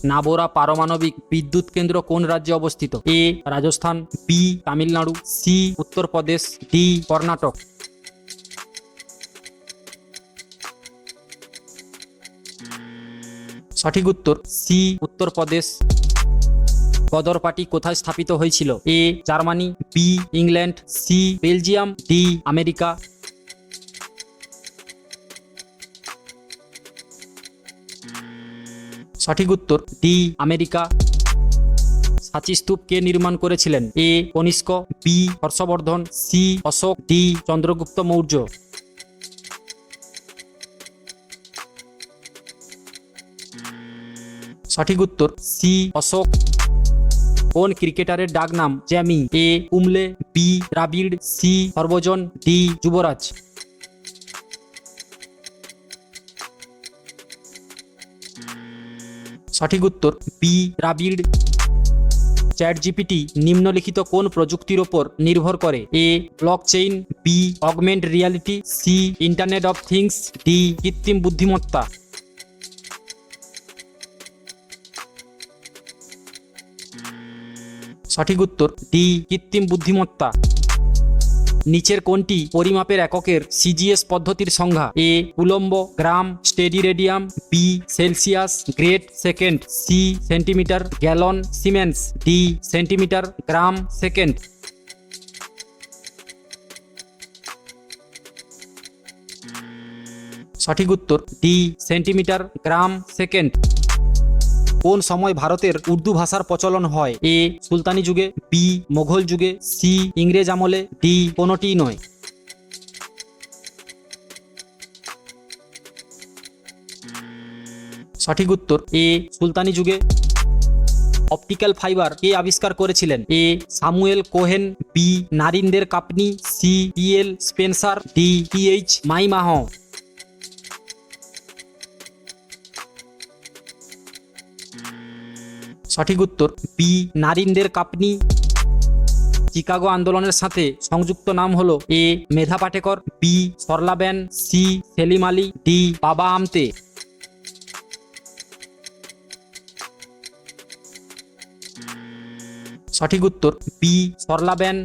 নাবোরা পারমাণবিক বিদ্যুৎ কেন্দ্র কোন রাজ্যে অবস্থিত? A Rajasthan, B Tamil Nadu, C Uttar Pradesh, D Karnataka. সঠিক উত্তর সি উত্তরপ্রদেশ। গদর পার্টি কোথায় স্থাপিত হয়েছিল? A Germany, B England, C Belgium, D America. সঠিক উত্তর ডি আমেরিকা। সাঁচি স্তূপ কে নির্মাণ করেছিলেন? A Kanishka, B Harshavardhana, C Ashoka, D Chandragupta Maurya. সঠিক উত্তর সি অশোক। কোন ক্রিকেটারের ডাক নাম Jammy? A Kumble, B Dravid, C Harbhajan, D Yuvraj. সঠিক উত্তর বি দ্রাবিড়। চ্যাট জিপিটি নিম্নলিখিত কোন প্রযুক্তির ওপর নির্ভর করে? A blockchain, B augment reality, C internet of things, D কৃত্রিম বুদ্ধিমত্তা। সঠিক উত্তর ডি কৃত্রিম বুদ্ধিমত্তা। নিচের কোনটি পরিমাপের এককের সিজিএস পদ্ধতির সংজ্ঞা? A coulomb, gram, steady radium, B Celsius, grade second, C centimetre, gallon, siemens, D centimetre, gram, second. সঠিক উত্তর ডি সেন্টিমিটার, গ্রাম, সেকেন্ড। কোন সময় ভারতের উর্দু ভাষার প্রচলন হয়? এ সুলতানি যুগে, বি মোঘল যুগে, সি ইংরেজ আমলে, ডি কোনোটিই নয়। সঠিক উত্তর এ সুলতানি যুগে। অপটিক্যাল ফাইবার কে আবিষ্কার করেছিলেন? A Samuel Cohen, B Narinder Kapany, C PL Spencer, D TH Maiman. সঠিক উত্তর বি নারিন্দের কাপনি। চিকাগো আন্দোলনের সাথে সংযুক্ত নাম হলো? A Medha Patkar, B Sarala Ben, C Salim Ali, D Baba Amte. সঠিক উত্তর বি সরলা বেন।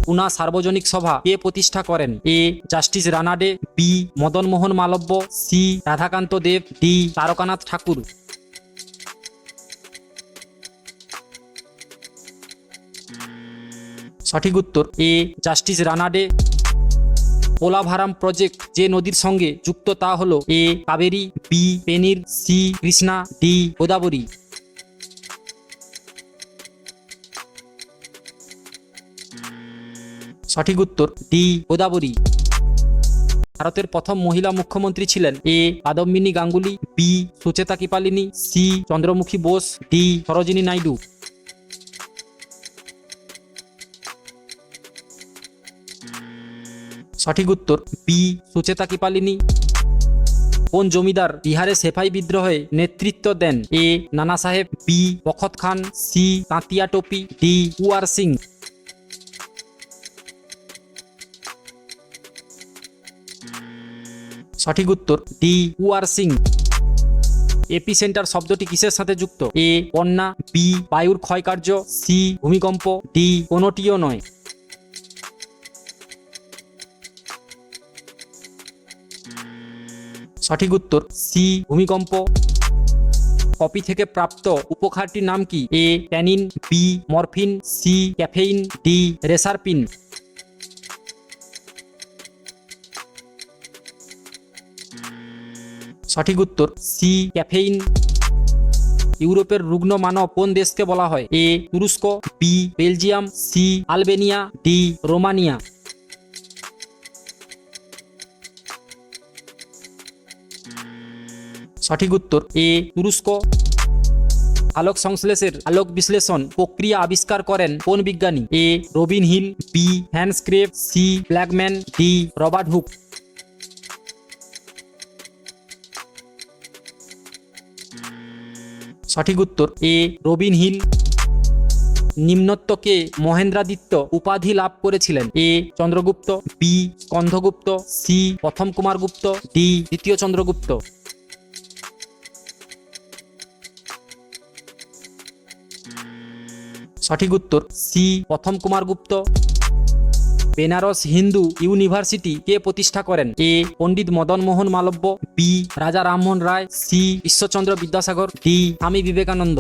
পুনা সার্বজনিক সভা কে প্রতিষ্ঠা করেন? A justice Ranade, B Madan Mohan Malaviya, C Radhakanta Deb, D Tarakanath Tagore. সঠিক উত্তর এ জাস্টিস রানাডে। পোলাভারাম প্রজেক্ট যে নদীর সঙ্গে যুক্ত তা হল? A Kaveri, B Penner, C Krishna, D Godavari. সঠিক উত্তর ডি গোদাবরী। ভারতের প্রথম মহিলা মুখ্যমন্ত্রী ছিলেন? A Kadambini Ganguly, B Sucheta Kripalani, C Chandramukhi Bose, D Sarojini Naidu. সঠিক উত্তর বি সুচেতা কৃপালিনী। কোন জমিদার বিহারে সেফাই বিদ্রোহে নেতৃত্ব দেন? এ নানা সাহেব, বি বখত খান, সি তাঁতিয়া টোপি, ডি কুয়ার সিং। সঠিক উত্তর ডি কুয়ার সিং। এপিসেন্টার শব্দটি কিসের সাথে যুক্ত? এ বন্যা, বি বায়ুর ক্ষয়কার্য, সি ভূমিকম্প, ডি কোনোটিও নয়। সঠিক উত্তর সি ভূমিকম্প। কফি থেকে প্রাপ্ত উপখারটির নাম কি? A tannin, B morphine, C caffeine, D reserpine. সঠিক উত্তর সি ক্যাফেইন। ইউরোপের রুগ্ন মানব কোন দেশকে বলা হয়? এ তুরস্ক, B Belgium, C Albania, D Romania. সঠিক উত্তর এ তুরস্ক। আলোক সংশ্লেষের আলোক বিশ্লেষণ প্রক্রিয়া আবিষ্কার করেন কোন বিজ্ঞানী? A Robin Hill, B Hans Krebs, C Blackman, D Robert Hooke. সঠিক উত্তর এ রবিন হিল। নিম্নোক্তকে মহেন্দ্রাদিত্য উপাধি লাভ করেছিলেন? এ চন্দ্রগুপ্ত, বি স্কন্ধগুপ্ত, সি প্রথম কুমার গুপ্ত, ডি দ্বিতীয় চন্দ্রগুপ্ত। সঠিক উত্তর সি প্রথম কুমার গুপ্ত। বেনারস হিন্দু ইউনিভার্সিটি কে প্রতিষ্ঠা করেন? A Pandit Madan Mohan Malaviya, B Raja Rammohan Roy, C Ishwarchandra Vidyasagar, D Swami Vivekananda.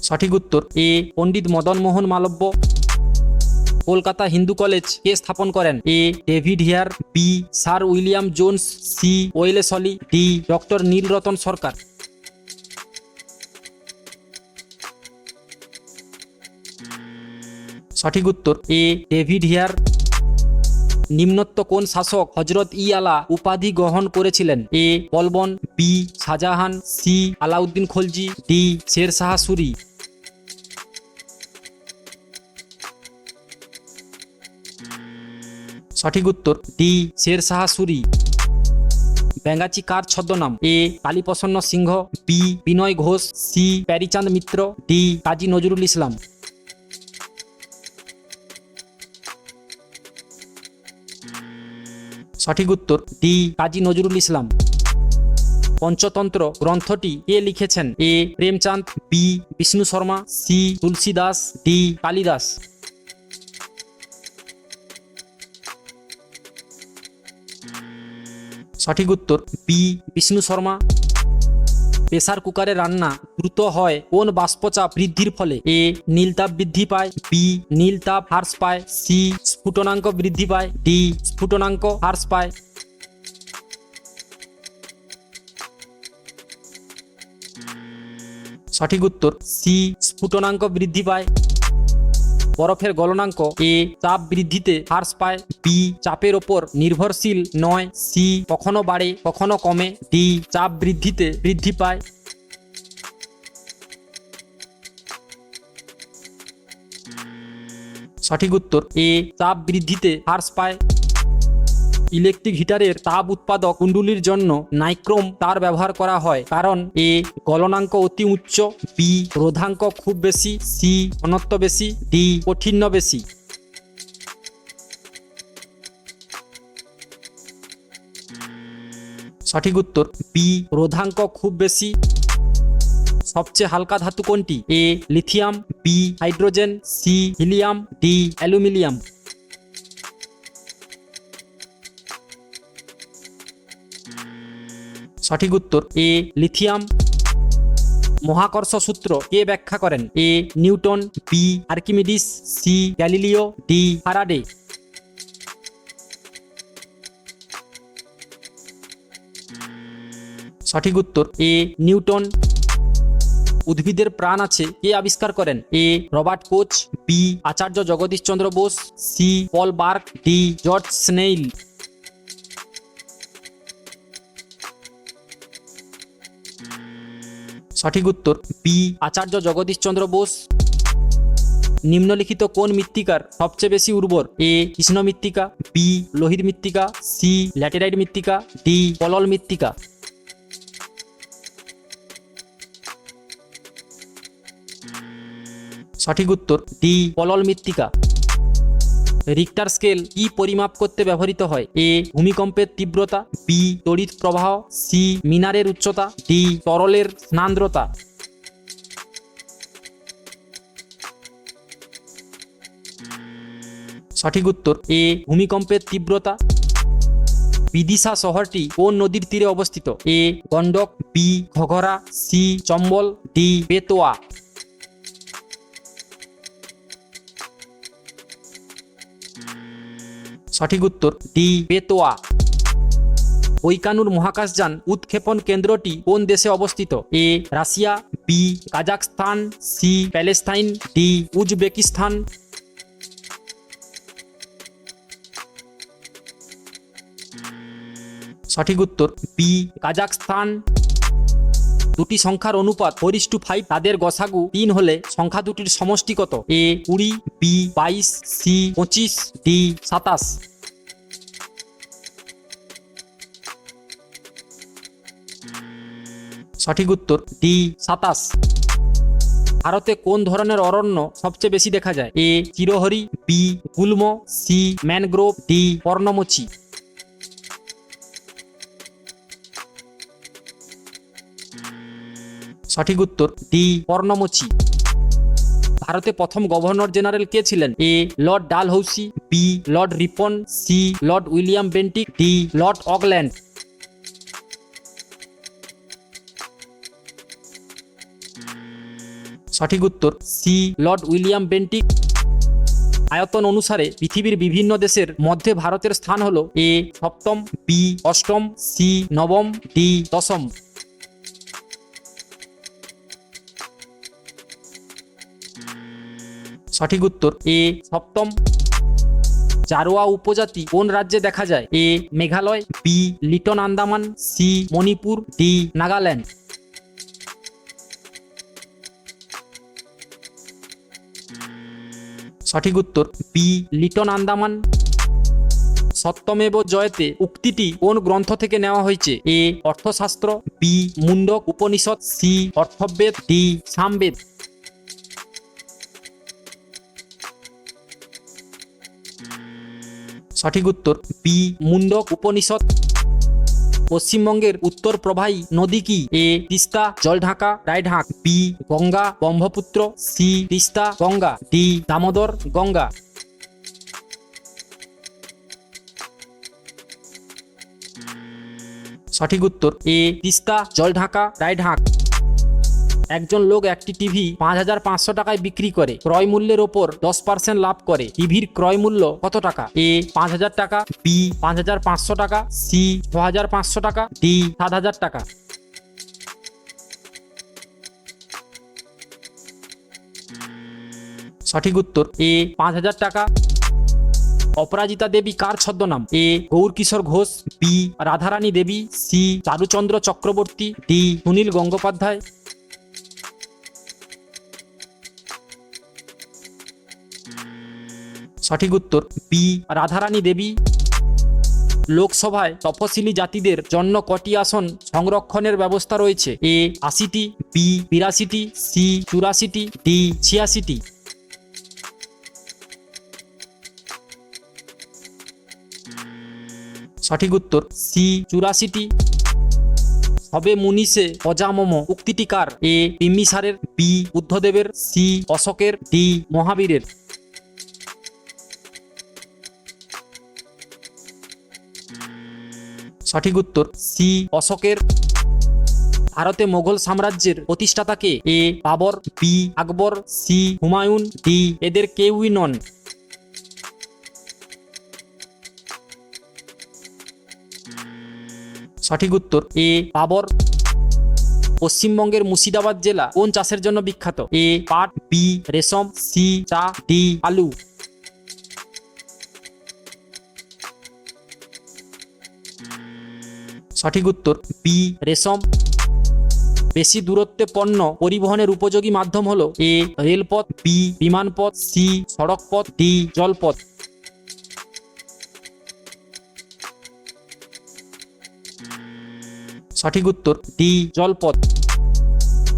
সঠিক উত্তর এ পণ্ডিত মদন মোহন মালব্য। কলকাতা হিন্দু কলেজ কে স্থাপন করেন? A David Hare, B sir William Jones, C Wellesley, D doctor Nilratan Sarkar. সঠিক উত্তর এ ডেভিড হেয়ার। নিম্নোক্ত কোন শাসক হজরত ই আলা উপাধি গ্রহণ করেছিলেন? A Balban, B Shahjahan, C Alauddin Khalji, D Sher Shah Suri. সঠিক উত্তর ডি শের শাহ সুরি। ব্যাঙ্গাচি কার ছদ্মনাম? A Kaliprasanna Singha, B Binoy Ghosh, C Pyarichand Mitra, D Kazi Nazrul Islam. সঠিক উত্তর ডি কাজী নজরুল ইসলাম। পঞ্চতন্ত্র গ্রন্থটি কে লিখেছেন? A Premchand, B Vishnu Sharma, C Tulsidas, D Kalidas. সঠিক উত্তর বি বিষ্ণু শর্মা। প্রেসার কুকারে রান্না দ্রুত হয় কোন বাষ্পচাপ বৃদ্ধির ফলে? এ নীলতাপ বৃদ্ধি পায়, বি নীলতাপ হ্রাস পায়, সি স্ফুটনাঙ্ক বৃদ্ধি পায়, ডি স্ফুটনাঙ্ক হ্রাস পায়। সঠিক উত্তর সি স্ফুটনাঙ্ক বৃদ্ধি পায়। বরফের গলনাঙ্ক? এ চাপ বৃদ্ধিতে হ্রাস পায়, বি চাপের ওপর নির্ভরশীল নয়, সি কখনো বাড়ে কখনো কমে, ডি চাপ বৃদ্ধিতে বৃদ্ধি পায়। সঠিক উত্তর এ চাপ বৃদ্ধিতে হ্রাস পায়। ইলেকট্রিক হিটারের তাপ উৎপাদক কুণ্ডলীর জন্য নাইক্রোম তার ব্যবহার করা হয় কারণ? এ গলনাঙ্ক অতি উচ্চ, বি রোধাঙ্ক খুব বেশি, সি ঘনত্ব বেশি, ডি কঠিন্য বেশি। সঠিক উত্তর বি রোধাঙ্ক খুব বেশি। সবচেয়ে হালকা ধাতু কোনটি? A lithium, B hydrogen, C helium, D aluminium. সঠিক উত্তর এ লিথিয়াম। মহাকর্ষ সূত্র কে ব্যাখ্যা করেন? A Newton, B Archimedes, C Galileo, D Faraday. সঠিক উত্তর এ নিউটন। উদ্ভিদের প্রাণ আছে কে আবিষ্কার করেন? A Robert Koch, B Acharya Jagadish Chandra Bose, C Paul Burke, D George স্নেইল। সঠিক উত্তর বি আচার্য জগদীশ চন্দ্র বোস। নিম্নলিখিত কোন মৃত্তিকার সবচেয়ে বেশি উর্বর? এ কৃষ্ণ মৃত্তিকা, বি লোহিত মৃত্তিকা, সি ল্যাটেরাইট মৃত্তিকা, ডি পলল মৃত্তিকা। সঠিক উত্তর ডি পলল মৃত্তিকা। রিক্টার স্কেল কি পরিমাপ করতে ব্যবহৃত হয়? এ ভূমিকম্পের তীব্রতা, বি তড়িৎ প্রবাহ, সি মিনারের উচ্চতা, ডি তরলের স্নান্দ্রতা। সঠিক উত্তর এ ভূমিকম্পের তীব্রতা। বিদিশা শহরটি কোন নদীর তীরে অবস্থিত? A Gandak, B Ghaghara, C Chambal, D Betwa. সঠিক উত্তর ডি বেতোয়া। বৈকানুর মহাকাশযান উৎক্ষেপণ কেন্দ্রটি কোন দেশে অবস্থিত? A Russia, B Kazakhstan, C Palestine, D Uzbekistan. সঠিক উত্তর বি কাজাখস্তান। দুটি সংখ্যার অনুপাত 4:5 তাদের গসাগু 3 হলে সংখ্যা দুটির সমষ্টি কত? এ 20, বি 22, সি 25, ডি 27। সঠিক উত্তর ডি 27। ভারতে কোন ধরনের অরণ্য সবচেয়ে বেশি দেখা যায়? এ চিরহরি, বি গুল্ম, সি ম্যানগ্রোভ, ডি পর্ণমোচী। সঠিক উত্তর ডি পর্ণমোচী। ভারতে প্রথম গভর্নর জেনারেল কে ছিলেন? A lord Dalhousie, B lord Ripon, C lord William Bentinck, D lord Auckland. সঠিক উত্তর সি লর্ড উইলিয়াম বেন্টিক। আয়তন অনুসারে পৃথিবীর বিভিন্ন দেশের মধ্যে ভারতের স্থান হল এ সপ্তম, বি অষ্টম, সি নবম, ডি দশম। সঠিক উত্তর এ সপ্তম। জারোয়া উপজাতি কোন রাজ্যে দেখা যায়? A Meghalaya, B little Andaman, C Manipur, D Nagaland. সঠিক উত্তর বি লিটন আন্দামান। সত্যমেব জয়তে উক্তিটি কোন গ্রন্থ থেকে নেওয়া হয়েছে? A Arthashastra, B Mundaka Upanishad, C Atharvaveda, D Samaveda. সঠিক উত্তর বি মুন্ডক উপনিষদ। পশ্চিমবঙ্গের উত্তর প্রবাহী নদী কি? A Teesta Jaldhaka Raidak, B Ganga Brahmaputra, C Teesta Ganga, D Damodar Ganga. সঠিক উত্তর এ তিস্তা জলঢাকা রায়ঢাক। একজন লোক একটি টিভি 5,500 টাকায় বিক্রি করে ক্রয় মূল্যের ওপর 10% লাভ করে। টিভির ক্রয় মূল্য কত টাকা? এ 5,000 টাকা, বি 5,500 টাকা, সি 6,500 টাকা, ডি 7,000 টাকা। সঠিক উত্তর এ 5,000 টাকা। অপরাজিতা দেবী কার ছদ্মনাম? এ গৌরকিশোর ঘোষ, বি রাধারানী দেবী, সি চারুচন্দ্র চক্রবর্তী, ডি সুনীল গঙ্গোপাধ্যায়। সঠিক উত্তর বি রাধারানী দেবী। লোকসভায় তফসিলি জাতিদের জন্য কটি আসন সংরক্ষণের ব্যবস্থা রয়েছে? এ 80টি, বি 82টি, সি 84টি, ডি 86টি। সঠিক উত্তর সি 84টি। সবে মুনিষে অজামম উক্তিটি কার? এ বিম্বিসারের, বি বুদ্ধদেবের, সি অশোকের, ডি মহাবীরের। সঠিক উত্তর সি অশোকের। ভারতে মোগল সাম্রাজ্যের প্রতিষ্ঠাতা কে? এ বাবর, বি আকবর, সি হুমায়ুন, ডি এদের কেউই নন। সঠিক উত্তর এ বাবর। পশ্চিমবঙ্গের মুর্শিদাবাদ জেলা কোন চাষের জন্য বিখ্যাত? এ পাট, বি রেশম, সি চা, ডি আলু। সঠিক উত্তর বি রেশম। বেশি দূরত্বে পণ্য পরিবহনের উপযোগী মাধ্যম হলো এ রেলপথ, বি বিমানপথ, সি সড়কপথ, ডি জলপথ। সঠিক উত্তর ডি জলপথ।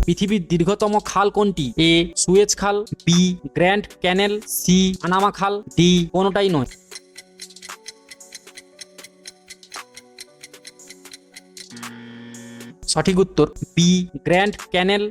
পৃথিবীর দীর্ঘতম খাল কোনটি? এ সুয়েজ খাল, বি গ্র্যান্ড ক্যানেল, সি পানামা খাল, ডি কোনোটাই নয়। সঠিক উত্তর বি গ্র্যান্ড ক্যানেল।